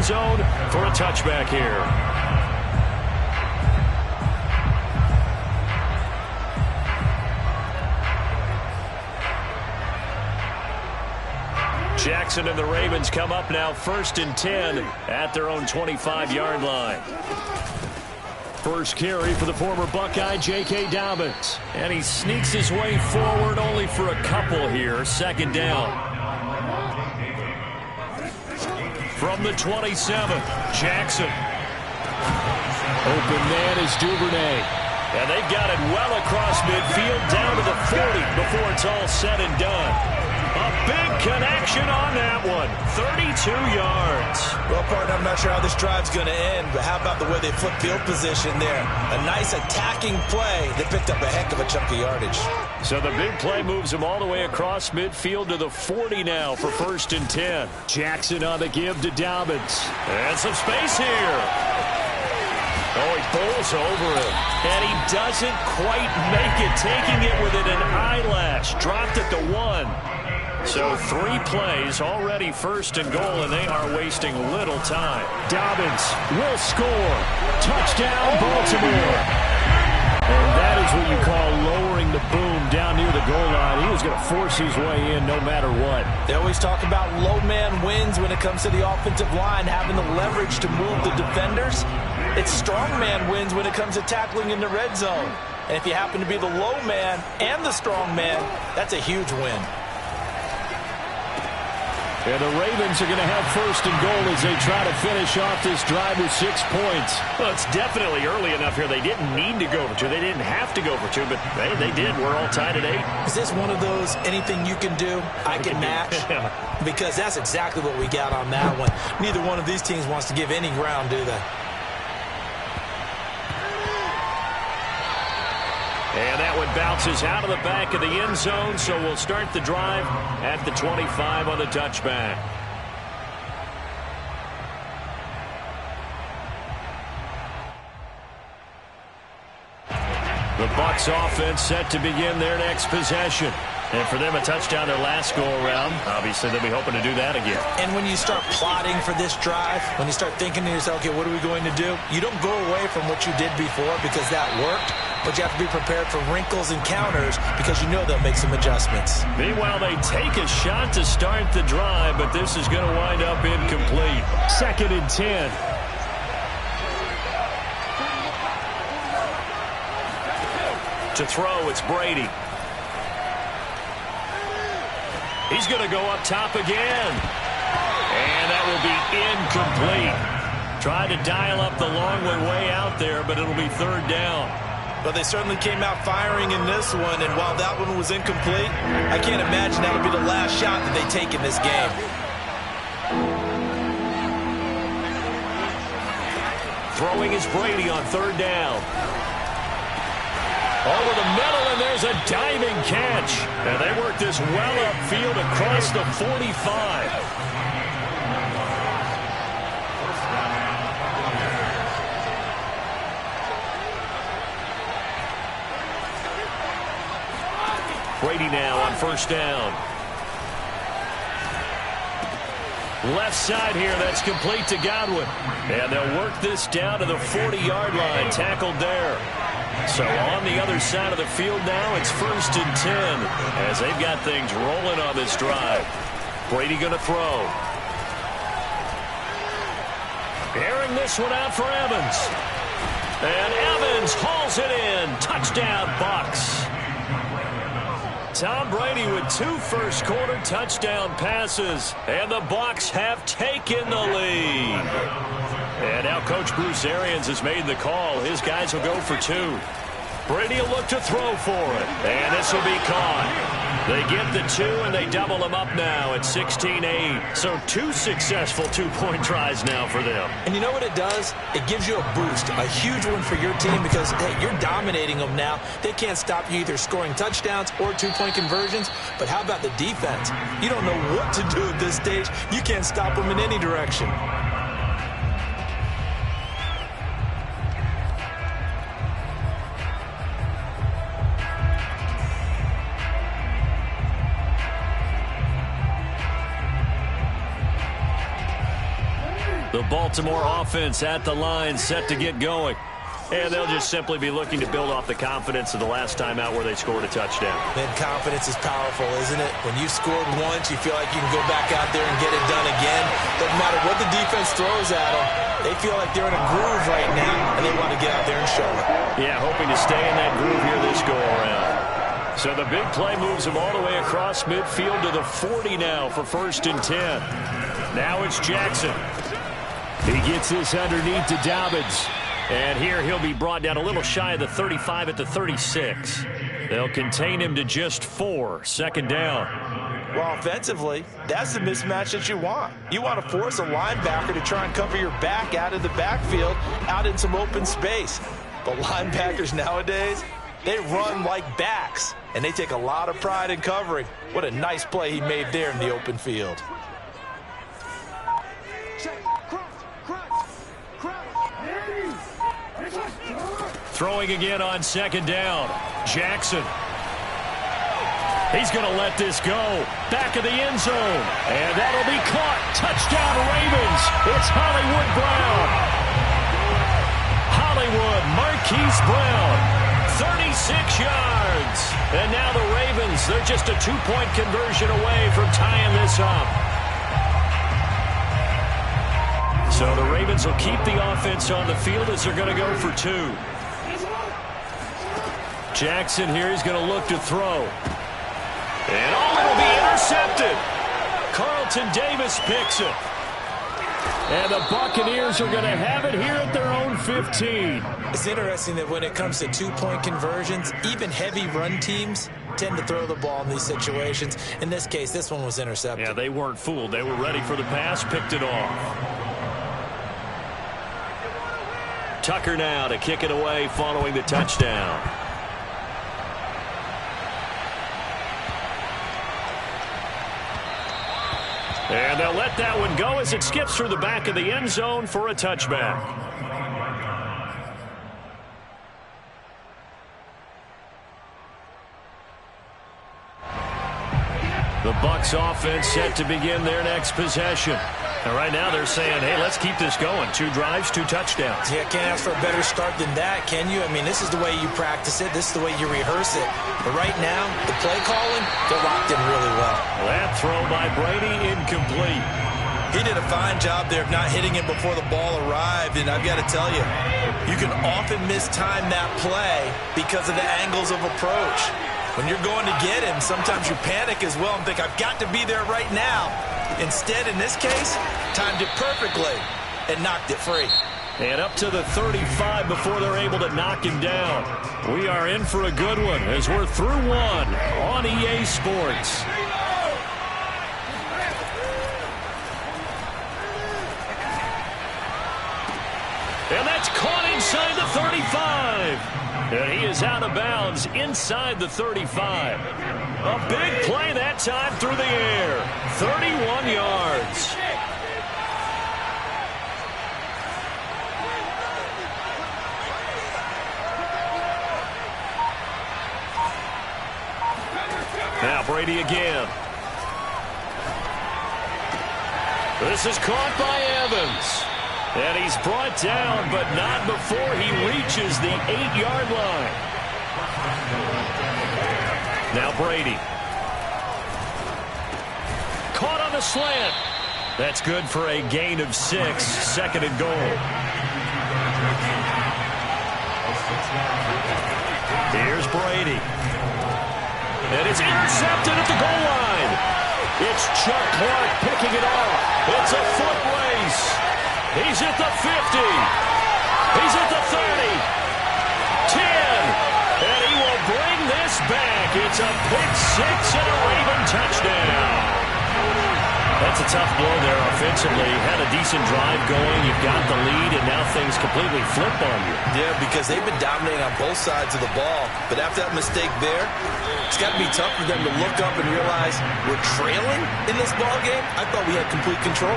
zone for a touchback here. Jackson and the Ravens come up now 1st and 10 at their own 25-yard line. First carry for the former Buckeye, J.K. Dobbins. And he sneaks his way forward only for a couple here. 2nd down. From the 27, Jackson. Open man is Duvernay. And they got it well across midfield down to the 40 before it's all said and done. A big connection on that one. 32 yards. Well, partner, I'm not sure how this drive's going to end, but how about the way they flip field position there? A nice attacking play. They picked up a heck of a chunk of yardage. So the big play moves them all the way across midfield to the 40 now for 1st and 10. Jackson on the give to Dobbins. And some space here. Oh, he bowls over it. And he doesn't quite make it, taking it within an eyelash. Dropped at the 1. So 3 plays, already 1st and goal, and they are wasting little time. Dobbins will score. Touchdown, Baltimore. And that is what you call lowering the boom down near the goal line. He was going to force his way in no matter what. They always talk about low man wins when it comes to the offensive line, having the leverage to move the defenders. It's strong man wins when it comes to tackling in the red zone. And if you happen to be the low man and the strong man, that's a huge win. And the Ravens are going to have 1st and goal as they try to finish off this drive with 6 points. Well, it's definitely early enough here. They didn't need to go for 2. They didn't have to go for 2, but they did. We're all tied at 8. Is this one of those anything you can do, I can match? Because that's exactly what we got on that one. Neither one of these teams wants to give any ground, do they? And that one bounces out of the back of the end zone, so we'll start the drive at the 25 on the touchback. The Bucs offense set to begin their next possession. And for them, a touchdown their last go-around. Obviously, they'll be hoping to do that again. And when you start plotting for this drive, when you start thinking to yourself, okay, what are we going to do? You don't go away from what you did before because that worked, but you have to be prepared for wrinkles and counters because you know they'll make some adjustments. Meanwhile, they take a shot to start the drive, but this is going to wind up incomplete. 2nd and 10. To throw, it's Brady. He's going to go up top again. And that will be incomplete. Tried to dial up the long way out there, but it'll be 3rd down. But they certainly came out firing in this one, and while that one was incomplete, I can't imagine that'll be the last shot that they take in this game. Throwing is Brady on 3rd down. Over the middle, and there's a diving catch. And they work this well upfield across the 45. Brady now on 1st down. Left side here, that's complete to Godwin. And they'll work this down to the 40-yard line, tackled there. So on the other side of the field now, it's 1st and 10 as they've got things rolling on this drive. Brady going to throw. Airing this one out for Evans. And Evans hauls it in. Touchdown, Bucs. Tom Brady with 2 first-quarter touchdown passes. And the Bucs have taken the lead. And now Coach Bruce Arians has made the call. His guys will go for 2. Brady will look to throw for it. And this will be caught. They get the 2, and they double them up now at 16-8. So 2 successful 2-point tries now for them. And you know what it does? It gives you a boost, a huge one for your team because, hey, you're dominating them now. They can't stop you either scoring touchdowns or 2-point conversions. But how about the defense? You don't know what to do at this stage. You can't stop them in any direction. The Baltimore offense at the line, set to get going. And they'll just simply be looking to build off the confidence of the last time out where they scored a touchdown. Man, confidence is powerful, isn't it? When you've scored once, you feel like you can go back out there and get it done again. Doesn't matter what the defense throws at them. They feel like they're in a groove right now, and they want to get out there and show it. Yeah, hoping to stay in that groove here this go-around. So the big play moves him all the way across midfield to the 40 now for 1st and 10. Now it's Jackson. He gets this underneath to Dobbins. And here he'll be brought down a little shy of the 35 at the 36. They'll contain him to just 4. 2nd down. Well, offensively, that's the mismatch that you want. You want to force a linebacker to try and cover your back out of the backfield, out in some open space. But linebackers nowadays, they run like backs, and they take a lot of pride in covering. What a nice play he made there in the open field. Throwing again on 2nd down. Jackson. He's going to let this go. Back of the end zone. And that'll be caught. Touchdown Ravens. It's Hollywood Brown. Hollywood Marquise Brown. 36 yards. And now the Ravens, they're just a 2-point conversion away from tying this up. So the Ravens will keep the offense on the field as they're going to go for 2. Jackson here, he's going to look to throw. And it'll be intercepted. Carlton Davis picks it. And the Buccaneers are going to have it here at their own 15. It's interesting that when it comes to 2-point conversions, even heavy run teams tend to throw the ball in these situations. In this case, this one was intercepted. Yeah, they weren't fooled. They were ready for the pass, picked it off. Tucker now to kick it away following the touchdown. And they'll let that one go as it skips through the back of the end zone for a touchback. The Bucs offense set to begin their next possession. And right now they're saying, hey, let's keep this going. 2 drives, 2 touchdowns. Yeah, can't ask for a better start than that, can you? I mean, this is the way you practice it. This is the way you rehearse it. But right now, the play calling, they're locked in really well. That throw by Brady, incomplete. He did a fine job there of not hitting it before the ball arrived. And I've got to tell you, you can often mistime that play because of the angles of approach. When you're going to get him, sometimes you panic as well and think, I've got to be there right now. Instead, in this case, timed it perfectly and knocked it free. And up to the 35 before they're able to knock him down. We are in for a good one as we're through 1 on EA Sports. And that's caught inside the 35. And he is out of bounds inside the 35. A big play that time through the air. 31 yards. Now Brady again. This is caught by Evans. And he's brought down, but not before he reaches the 8-yard line. Now Brady. Caught on the slant. That's good for a gain of 6. 2nd and goal. Here's Brady. And it's intercepted at the goal line. It's Chuck Clark picking it off. It's a foot race. He's at the 50. He's at the 30. 10. And he will bring this back. It's a pick 6 and a Raven touchdown. That's a tough blow there offensively. Had a decent drive going. You've got the lead, and now things completely flip on you. Yeah, because they've been dominating on both sides of the ball. But after that mistake there, it's got to be tough for them to look up and realize we're trailing in this ball game. I thought we had complete control.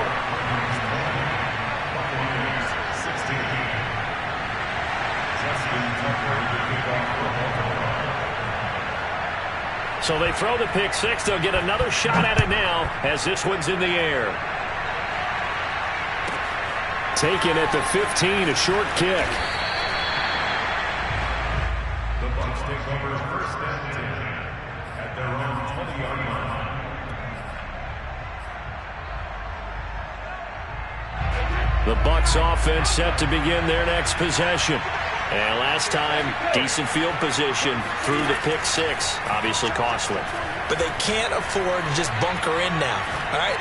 So they throw the pick 6. They'll get another shot at it now as this one's in the air. Taken at the 15, a short kick. The Bucs take over first and 10 at their own 20-yard line. The Bucs offense set to begin their next possession. And last time, decent field position through the pick six. Obviously costly. But they can't afford to just bunker in now. All right,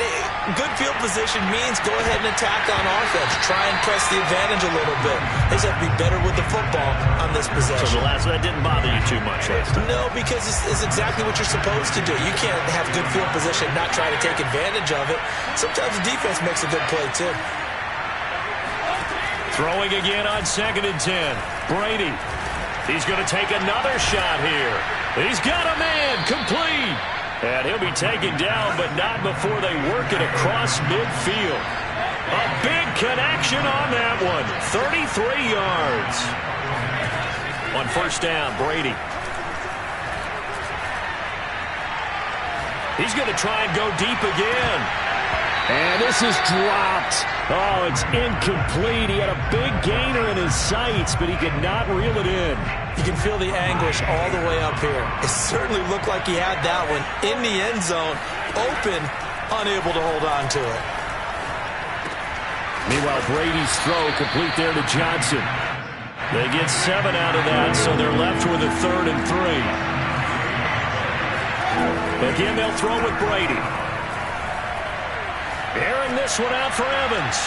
good field position means go ahead and attack on offense. Try and press the advantage a little bit. They just have to be better with the football on this possession. So that didn't bother you too much last time? No, because it's exactly what you're supposed to do. You can't have good field position and not try to take advantage of it. Sometimes the defense makes a good play, too. Throwing again on 2nd and 10. Brady. He's going to take another shot here. He's got a man complete. And he'll be taken down, but not before they work it across midfield. A big connection on that one. 33 yards. On first down, Brady. He's going to try and go deep again. And this is dropped. Oh, it's incomplete. He had a big gainer in his sights, but he could not reel it in. You can feel the anguish all the way up here. It certainly looked like he had that one in the end zone, open, unable to hold on to it. Meanwhile, Brady's throw complete there to Johnson. They get 7 out of that, so they're left with a 3rd and 3. Again, they'll throw with Brady. Airing this one out for Evans.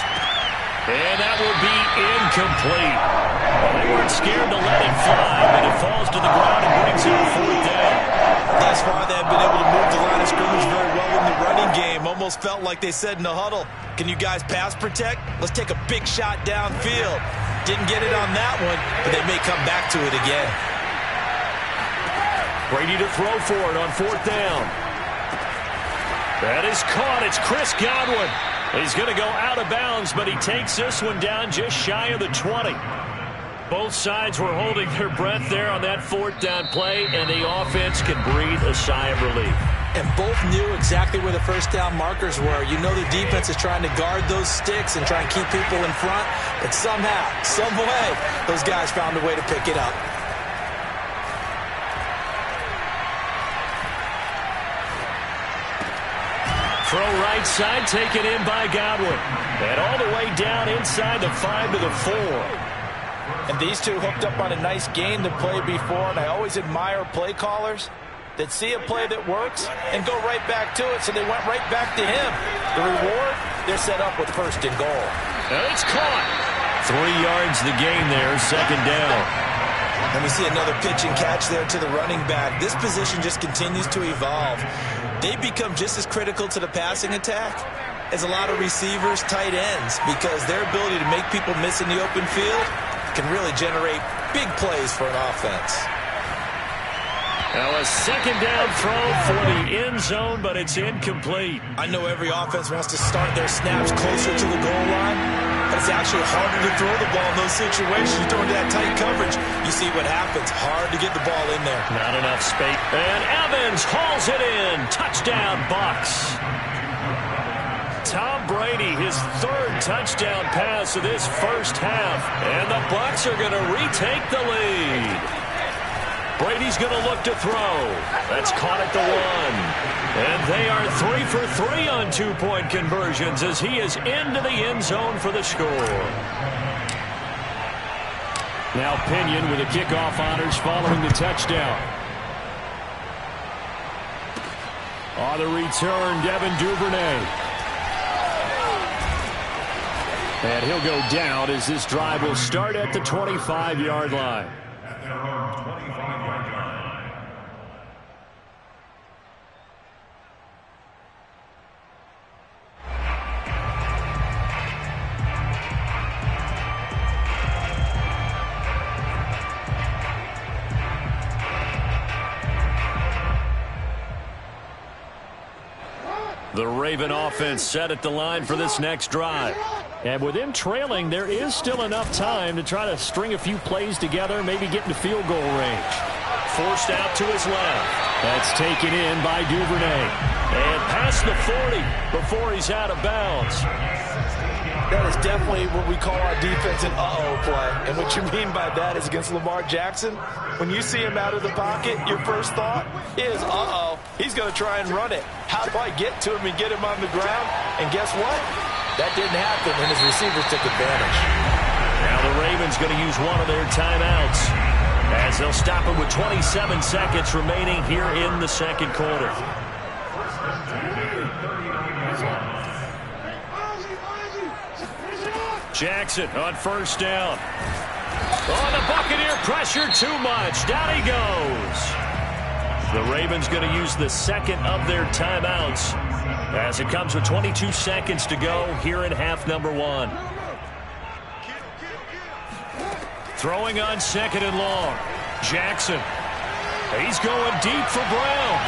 And that will be incomplete. Well, they weren't scared to let it fly, but it falls to the ground and brings out 4th down. Thus far, they have been able to move the line of scrimmage very well in the running game. Almost felt like they said in the huddle, can you guys pass protect? Let's take a big shot downfield. Didn't get it on that one, but they may come back to it again. Brady to throw for it on 4th down. That is caught. It's Chris Godwin. He's going to go out of bounds, but he takes this one down just shy of the 20. Both sides were holding their breath there on that 4th down play, and the offense can breathe a sigh of relief. And both knew exactly where the first down markers were. You know the defense is trying to guard those sticks and try and keep people in front, but somehow, some way, those guys found a way to pick it up. Throw right side, taken in by Godwin. And all the way down inside the 5 to the 4. And these two hooked up on a nice gain the play before, and I always admire play callers that see a play that works and go right back to it, so they went right back to him. The reward, they're set up with 1st and goal. And it's caught. 3 yards the gain there, 2nd down. And we see another pitch and catch there to the running back. This position just continues to evolve. They become just as critical to the passing attack as a lot of receivers, tight ends, because their ability to make people miss in the open field can really generate big plays for an offense. Now a 2nd down throw for the end zone, but it's incomplete. I know every offense wants to start their snaps closer to the goal line, but it's actually harder to throw the ball in those situations. You throw into that tight coverage, you see what happens. Hard to get the ball in there. Not enough space. And Evans hauls it in. Touchdown, Bucs. Tom Brady, his 3rd touchdown pass of this first half. And the Bucs are going to retake the lead. Brady's going to look to throw. That's caught at the 1. And they are 3 for 3 on 2-point conversions as he is into the end zone for the score. Now Pinion with the kickoff honors following the touchdown. On the return, Devin Duvernay. And he'll go down as this drive will start at the 25-yard line. At their own 25-yard line. The Raven offense set at the line for this next drive. And with them trailing, there is still enough time to try to string a few plays together, maybe get into field goal range. Forced out to his left. That's taken in by Duvernay. And past the 40 before he's out of bounds. That is definitely what we call our defense an uh-oh play. And what you mean by that is against Lamar Jackson, when you see him out of the pocket, your first thought is, uh-oh, he's going to try and run it. How do I get to him and get him on the ground? And guess what? That didn't happen, and his receivers took advantage. Now the Ravens going to use one of their timeouts as they'll stop it with 27 seconds remaining here in the second quarter. Jackson on first down. Oh, the Buccaneer pressure too much. Down he goes. The Ravens going to use the second of their timeouts as it comes with 22 seconds to go here in half number one. Throwing on second and long. Jackson. He's going deep for Brown.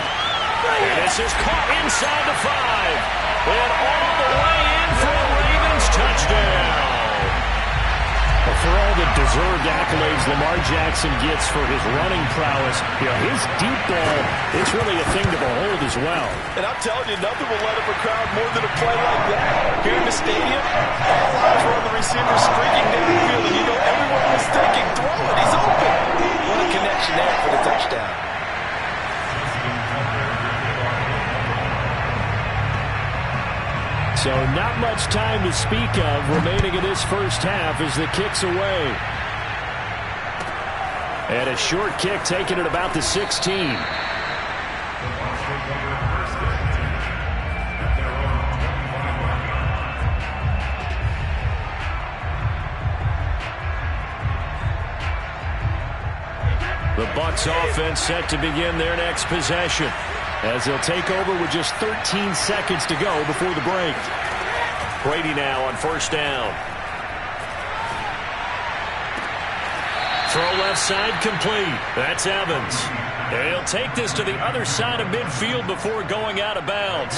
And this is caught inside the 5. And all the way in for a Ravens touchdown. Well, for all the deserved accolades Lamar Jackson gets for his running prowess, his deep ball, it's really a thing to behold as well. And I'm telling you, nothing will light up a crowd more than a play like that. Here in the stadium, all eyes were on the receiver streaking downfield, and everyone was thinking, throw it, he's open. What a connection there for the touchdown. So not much time to speak of remaining in this first half as the kick's away. And a short kick taken at about the 16. The Bucs offense set to begin their next possession as they'll take over with just 13 seconds to go before the break. Brady now on first down. Throw left side complete. That's Evans. And he'll take this to the other side of midfield before going out of bounds.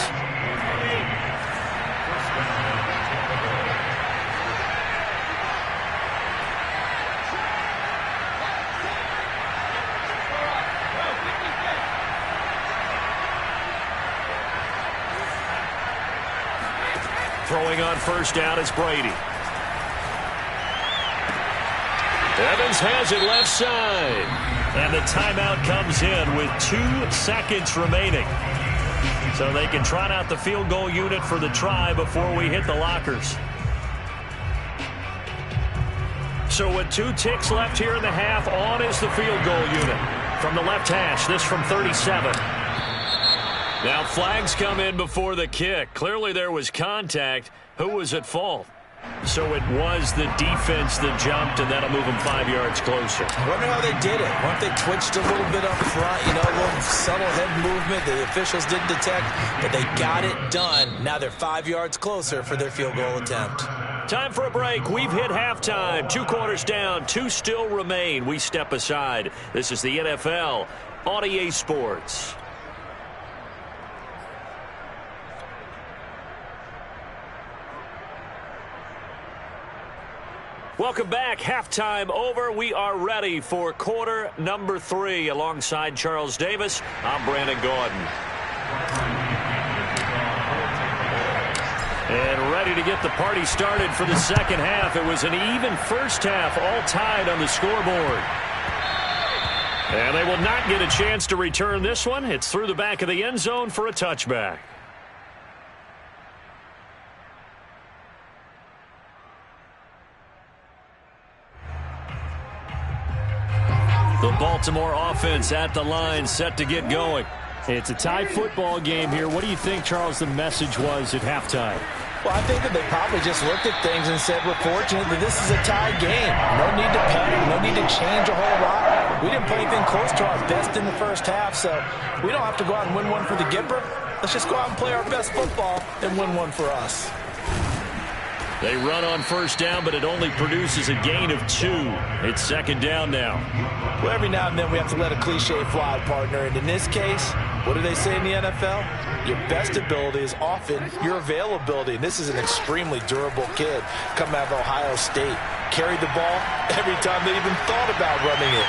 Throwing on first down is Brady. Evans has it left side. And the timeout comes in with 2 seconds remaining. So they can trot out the field goal unit for the try before we hit the lockers. So with 2 ticks left here in the half, on is the field goal unit. From the left hash, this from 37. Now flags come in before the kick. Clearly there was contact. Who was at fault? So it was the defense that jumped, and that'll move them 5 yards closer. I wonder how they did it. Weren't they twitched a little bit up front? A little subtle head movement the officials didn't detect, but they got it done. Now they're 5 yards closer for their field goal attempt. Time for a break. We've hit halftime. 2 quarters down. 2 still remain. We step aside. This is the NFL on EA Sports. Welcome back. Halftime over. We are ready for quarter number 3. Alongside Charles Davis, I'm Brandon Gordon. And ready to get the party started for the second half. It was an even first half, all tied on the scoreboard. And they will not get a chance to return this one. It's through the back of the end zone for a touchback. The Baltimore offense at the line, set to get going. It's a tie football game here. What do you think, Charles, the message was at halftime? Well, I think that they probably just looked at things and said, we're fortunate that this is a tie game. No need to panic. No need to change a whole lot. We didn't play anything close to our best in the first half, so we don't have to go out and win one for the Gipper. Let's just go out and play our best football and win one for us. They run on first down, but it only produces a gain of 2. It's second down now. Well, every now and then we have to let a cliche fly, partner. And in this case, what do they say in the NFL? Your best ability is often your availability. And this is an extremely durable kid coming out of Ohio State. Carried the ball every time they even thought about running it.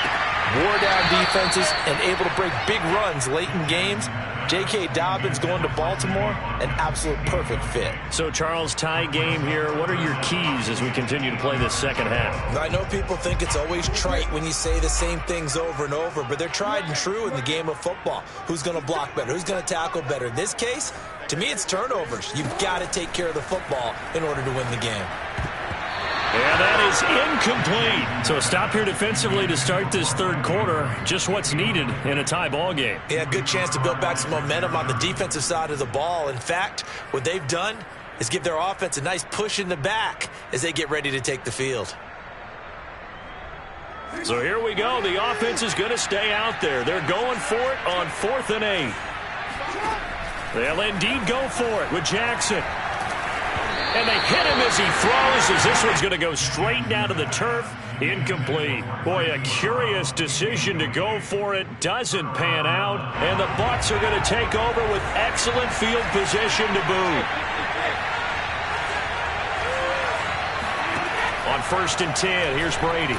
wore down defenses, and able to break big runs late in games. J.K. Dobbins going to Baltimore, an absolute perfect fit. So, Charles, tie game here. What are your keys as we continue to play this second half? I know people think it's always trite when you say the same things over and over, but they're tried and true in the game of football. Who's going to block better? Who's going to tackle better? In this case, to me, it's turnovers. You've got to take care of the football in order to win the game. And that is incomplete. So a stop here defensively to start this third quarter. Just what's needed in a tie ball game. Yeah, good chance to build back some momentum on the defensive side of the ball. In fact, what they've done is give their offense a nice push in the back as they get ready to take the field. So here we go. The offense is going to stay out there. They're going for it on 4th and 8. They'll indeed go for it with Jackson. And they hit him as he throws, as this one's going to go straight down to the turf. Incomplete. Boy, a curious decision to go for it. Doesn't pan out. And the Bucs are going to take over with excellent field position to boot. On 1st and 10, here's Brady.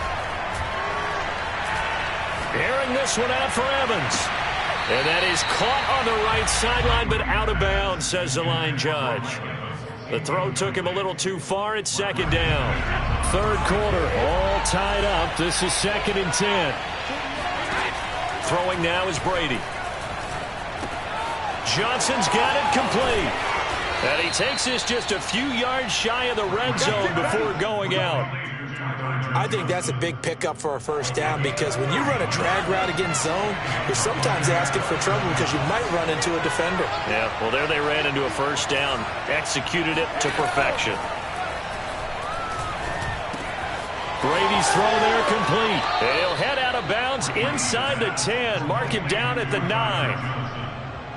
Airing this one out for Evans. And that is caught on the right sideline, but out of bounds, says the line judge. The throw took him a little too far. It's 2nd down. Third quarter, all tied up. This is 2nd and 10. Throwing now is Brady. Johnson's got it complete. And he takes this just a few yards shy of the red zone before going out. I think that's a big pickup for a first down because when you run a drag route against zone, you're sometimes asking for trouble because you might run into a defender. Yeah, well, there they ran into a first down. Executed it to perfection. Brady's throw there complete. He'll head out of bounds inside the 10. Mark him down at the 9.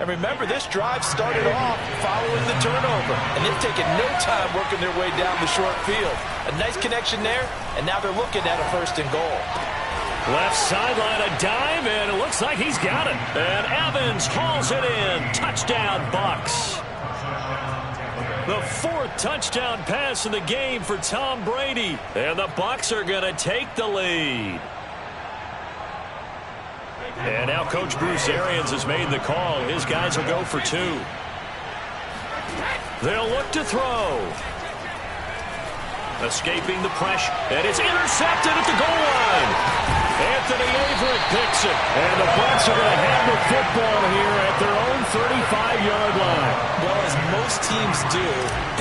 And remember, this drive started off following the turnover. And they've taken no time working their way down the short field. A nice connection there, and now they're looking at a 1st and goal. Left sideline, a dive, and it looks like he's got it. And Evans hauls it in. Touchdown, Bucs. The 4th touchdown pass in the game for Tom Brady. And the Bucs are going to take the lead. And now Coach Bruce Arians has made the call. His guys will go for 2. They'll look to throw. Escaping the pressure. And it's intercepted at the goal line. Anthony Averett picks it. And the Bucs are going to have the football here at their own 35-yard line. Well, as most teams do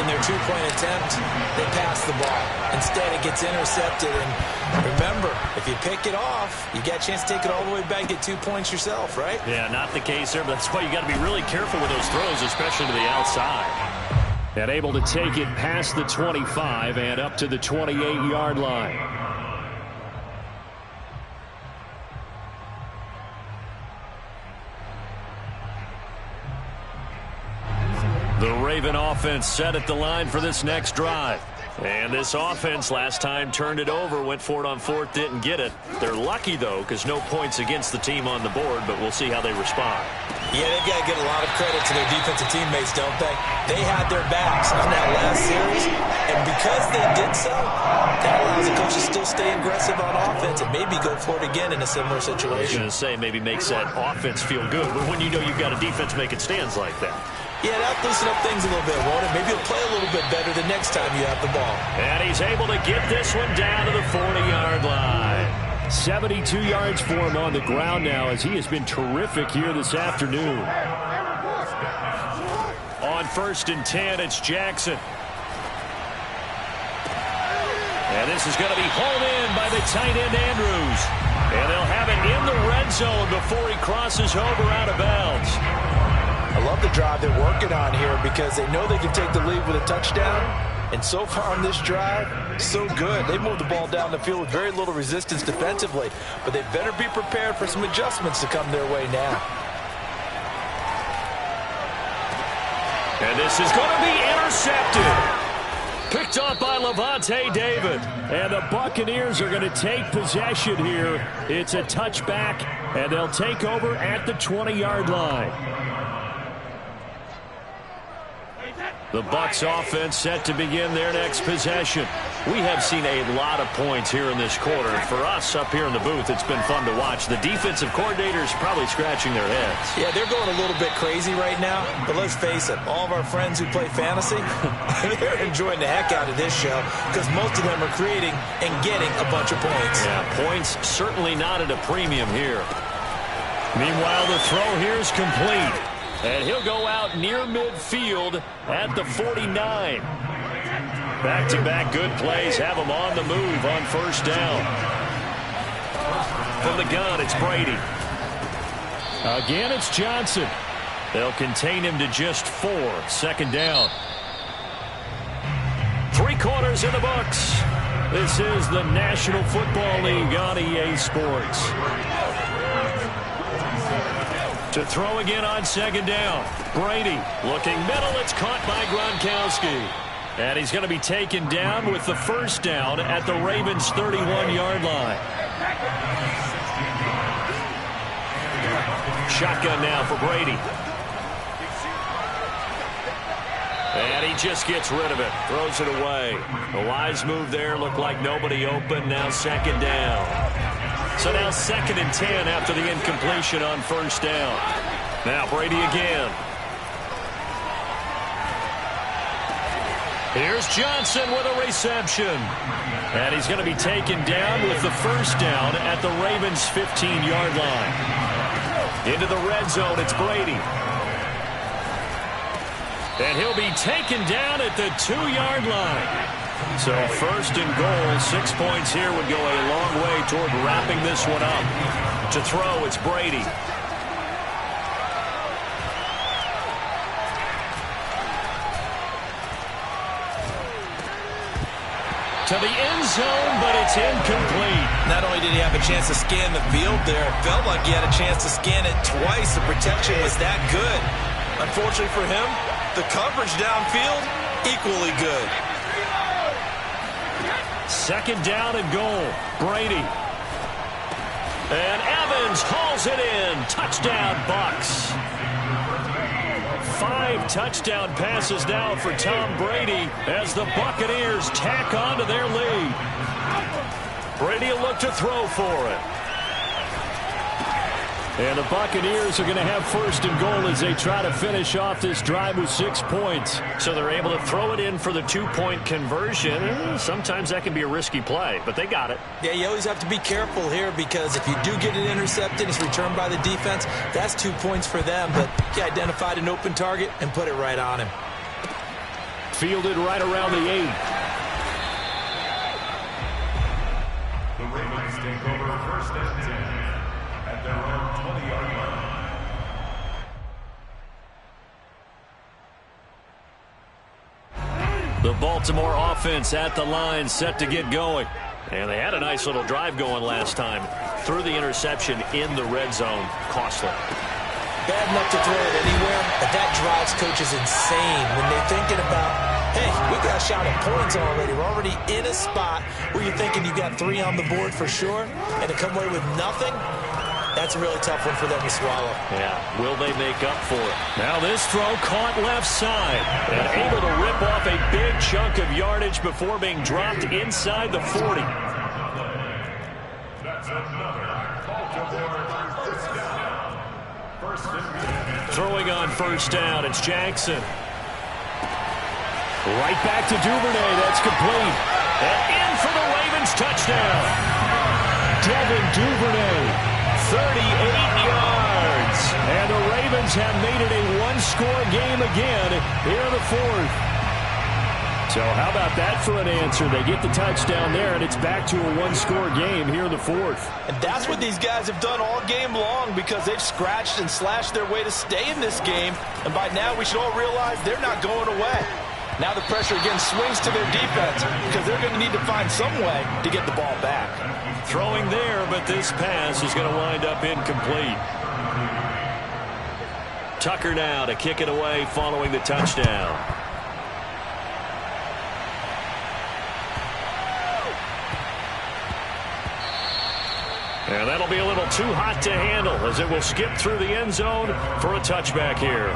in their two-point attempt, they pass the ball. Instead, it gets intercepted. And remember, if you pick it off, you got a chance to take it all the way back, get 2 points yourself, right? Yeah, not the case there, but that's why you got to be really careful with those throws, especially to the outside. And able to take it past the 25 and up to the 28-yard line. The Raven offense set at the line for this next drive. And this offense last time turned it over, went for it on 4th, didn't get it. They're lucky, though, because no points against the team on the board, but we'll see how they respond. Yeah, they've got to get a lot of credit to their defensive teammates, don't they? They had their backs on that last series, and because they did so, that allows the coach to still stay aggressive on offense and maybe go for it again in a similar situation. I was going to say maybe makes that offense feel good, but when you know you've got a defense making stands like that. Yeah, that'll loosen up things a little bit, won't it? Maybe he'll play a little bit better the next time you have the ball. And he's able to get this one down to the 40-yard line. 72 yards for him on the ground now as he has been terrific here this afternoon. On 1st and 10, it's Jackson. And this is going to be hauled in by the tight end Andrews. And they'll have it in the red zone before he crosses over out of bounds. I love the drive they're working on here because they know they can take the lead with a touchdown. And so far on this drive, so good. They moved the ball down the field with very little resistance defensively. But they better be prepared for some adjustments to come their way now. And this is going to be intercepted. Picked up by Levante David. And the Buccaneers are going to take possession here. It's a touchback, and they'll take over at the 20-yard line. The Bucs offense set to begin their next possession. We have seen a lot of points here in this quarter. And for us up here in the booth, it's been fun to watch. The defensive coordinators probably scratching their heads. Yeah, they're going a little bit crazy right now. But let's face it, all of our friends who play fantasy, they're enjoying the heck out of this show because most of them are creating and getting a bunch of points. Yeah, points certainly not at a premium here. Meanwhile, the throw here is complete. And he'll go out near midfield at the 49. Back-to-back good plays have him on the move on first down. From the gun, it's Brady. Again, it's Johnson. They'll contain him to just 4. Second down. 3 quarters in the books. This is the National Football League on EA Sports. To throw again on second down. Brady looking middle. It's caught by Gronkowski. And he's going to be taken down with the first down at the Ravens' 31-yard line. Shotgun now for Brady. And he just gets rid of it. Throws it away. A wise move there. Looked like nobody open. Now second down. So now 2nd and 10 after the incompletion on first down. Now Brady again. Here's Johnson with a reception. And he's going to be taken down with the first down at the Ravens' 15-yard line. Into the red zone, it's Brady. And he'll be taken down at the 2-yard line. So first and goal, 6 points here would go a long way toward wrapping this one up. To throw, it's Brady. To the end zone, but it's incomplete. Not only did he have a chance to scan the field there, it felt like he had a chance to scan it twice. The protection was that good. Unfortunately for him, the coverage downfield, equally good. Second down and goal. Brady. And Evans hauls it in. Touchdown, Bucs. 5 touchdown passes now for Tom Brady as the Buccaneers tack on to their lead. Brady will look to throw for it. And the Buccaneers are going to have first and goal as they try to finish off this drive with 6 points. So they're able to throw it in for the 2-point conversion. Sometimes that can be a risky play, but they got it. Yeah, you always have to be careful here because if you do get it intercepted, it's returned by the defense. That's 2 points for them, but he identified an open target and put it right on him. Fielded right around the 8. The Ravens take over first and 10 at their own 20-yard line. The Baltimore offense at the line, set to get going. And they had a nice little drive going last time. Threw the interception in the red zone. Costly. Bad enough to throw it anywhere, but that drives coaches insane when they're thinking about, hey, we got a shot at points already. We're already in a spot where you're thinking you got 3 on the board for sure, and to come away with nothing, that's a really tough one for them to swallow. Yeah, will they make up for it? Now this throw caught left side and able to rip off a big chunk of yardage before being dropped inside the 40. That's another Baltimore first down. First and 10. Throwing on first down, it's Jackson. Right back to Duvernay, that's complete. And in for the Ravens touchdown. Devin Duvernay. 38 yards. And the Ravens have made it a one-score game again here in the 4th. So how about that for an answer? They get the touchdown there, and it's back to a one-score game here in the 4th. And that's what these guys have done all game long because they've scratched and slashed their way to stay in this game. And by now we should all realize they're not going away. Now the pressure again swings to their defense because they're going to need to find some way to get the ball back. Throwing there, but this pass is going to wind up incomplete. Tucker now to kick it away following the touchdown. And that'll be a little too hot to handle as it will skip through the end zone for a touchback here.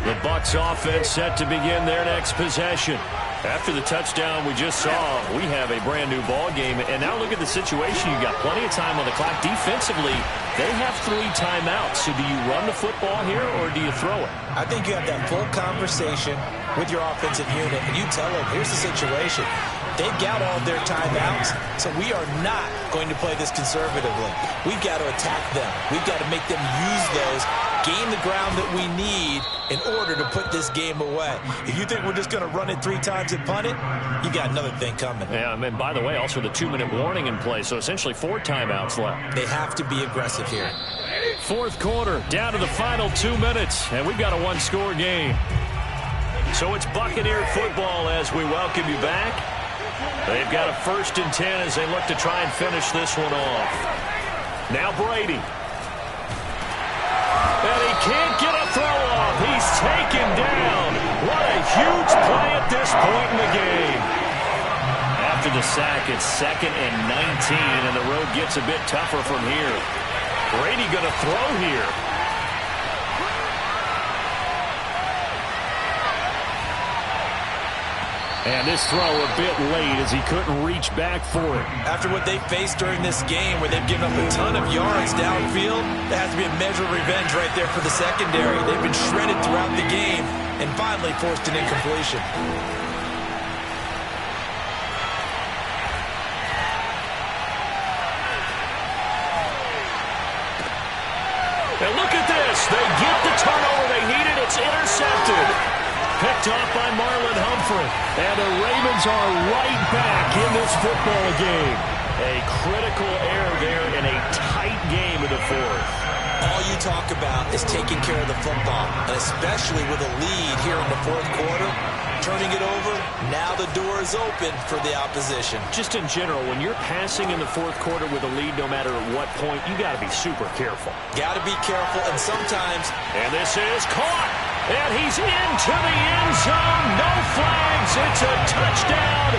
The Bucs offense set to begin their next possession. After the touchdown we just saw, we have a brand new ball game. And now look at the situation. You got plenty of time on the clock. Defensively, they have 3 timeouts. So do you run the football here or do you throw it? I think you have that full conversation with your offensive unit, and you tell them, here's the situation. They've got all their timeouts, so we are not going to play this conservatively. We've got to attack them. We've got to make them use those, gain the ground that we need in order to put this game away. If you think we're just going to run it 3 times and punt it, you got another thing coming. Yeah, and by the way, also the 2-minute warning in play, so essentially 4 timeouts left. They have to be aggressive here. Fourth quarter, down to the final 2 minutes, and we've got a 1-score game. So it's Buccaneer football as we welcome you back. They've got a 1st and 10 as they look to try and finish this one off. Now Brady. And he can't get a throw off. He's taken down. What a huge play at this point in the game. After the sack, it's 2nd and 19, and the road gets a bit tougher from here. Brady going to throw here. And this throw a bit late as he couldn't reach back for it. After what they faced during this game where they've given up a ton of yards downfield, that has to be a measure of revenge right there for the secondary. They've been shredded throughout the game and finally forced an incompletion. And look at this. They get the turnover they needed. It's intercepted. Picked off by Marlon Humphrey. And the Ravens are right back in this football game. A critical error there in a tight game in the 4th. All you talk about is taking care of the football, and especially with a lead here in the 4th quarter. Turning it over, now the door is open for the opposition. Just in general, when you're passing in the 4th quarter with a lead, no matter at what point, you got to be super careful. Got to be careful, and sometimes... And this is caught, and he's into the end zone. No flags. It's a touchdown,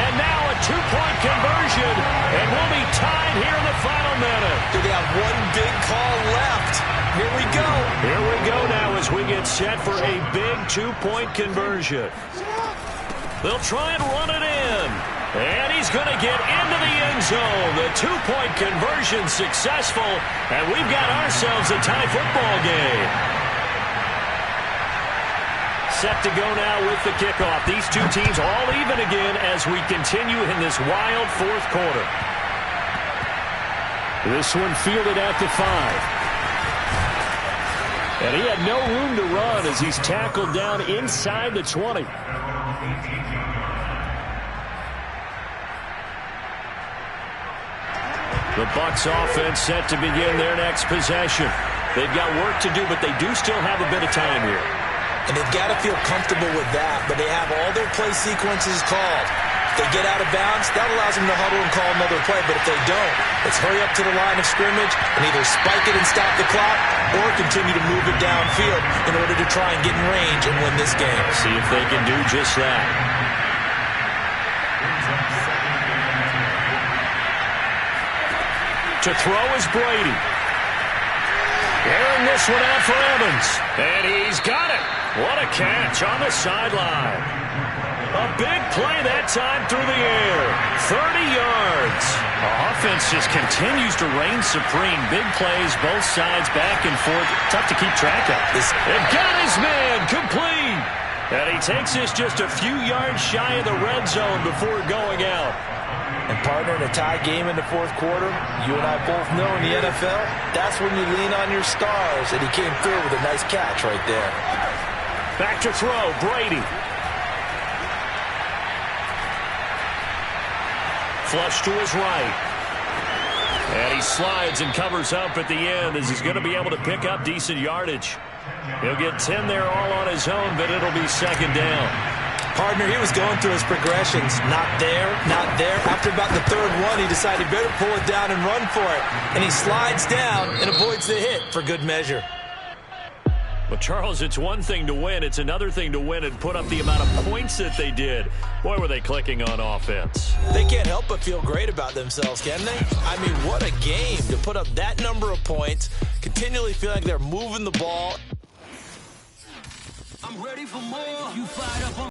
and now a 2-point conversion, and we'll be tied here in the final minute. Do they have one big call left? Here we go. Here we go now as we get set for a big 2-point conversion. They'll try and run it in. And he's going to get into the end zone. The 2-point conversion successful. And we've got ourselves a tie football game. Set to go now with the kickoff. These two teams all even again as we continue in this wild 4th quarter. This one fielded at the 5. And he had no room to run as he's tackled down inside the 20. The Bucs offense set to begin their next possession. They've got work to do, but they do still have a bit of time here. And they've got to feel comfortable with that, but they have all their play sequences called. If they get out of bounds, that allows them to huddle and call another play. But if they don't, let's hurry up to the line of scrimmage and either spike it and stop the clock or continue to move it downfield in order to try and get in range and win this game. See if they can do just that. To throw is Brady. Airing this one out for Evans. And he's got it. What a catch on the sideline. A big play that time through the air. 30 yards. The offense just continues to reign supreme. Big plays, both sides, back and forth. Tough to keep track of. And got his man complete. And he takes this just a few yards shy of the red zone before going out. And partner, in a tie game in the 4th quarter, you and I both know in the NFL, that's when you lean on your stars. And he came through with a nice catch right there. Back to throw, Brady. Flush to his right. And he slides and covers up at the end as he's going to be able to pick up decent yardage. He'll get 10 there all on his own, but it'll be 2nd down. Partner, he was going through his progressions. Not there, not there. After about the 3rd one, he decided he better pull it down and run for it. And he slides down and avoids the hit for good measure. Well, Charles, it's one thing to win. It's another thing to win and put up the amount of points that they did. Boy, were they clicking on offense. They can't help but feel great about themselves, can they? I mean, what a game to put up that number of points, continually feeling like they're moving the ball. I'm ready for more. You fired up on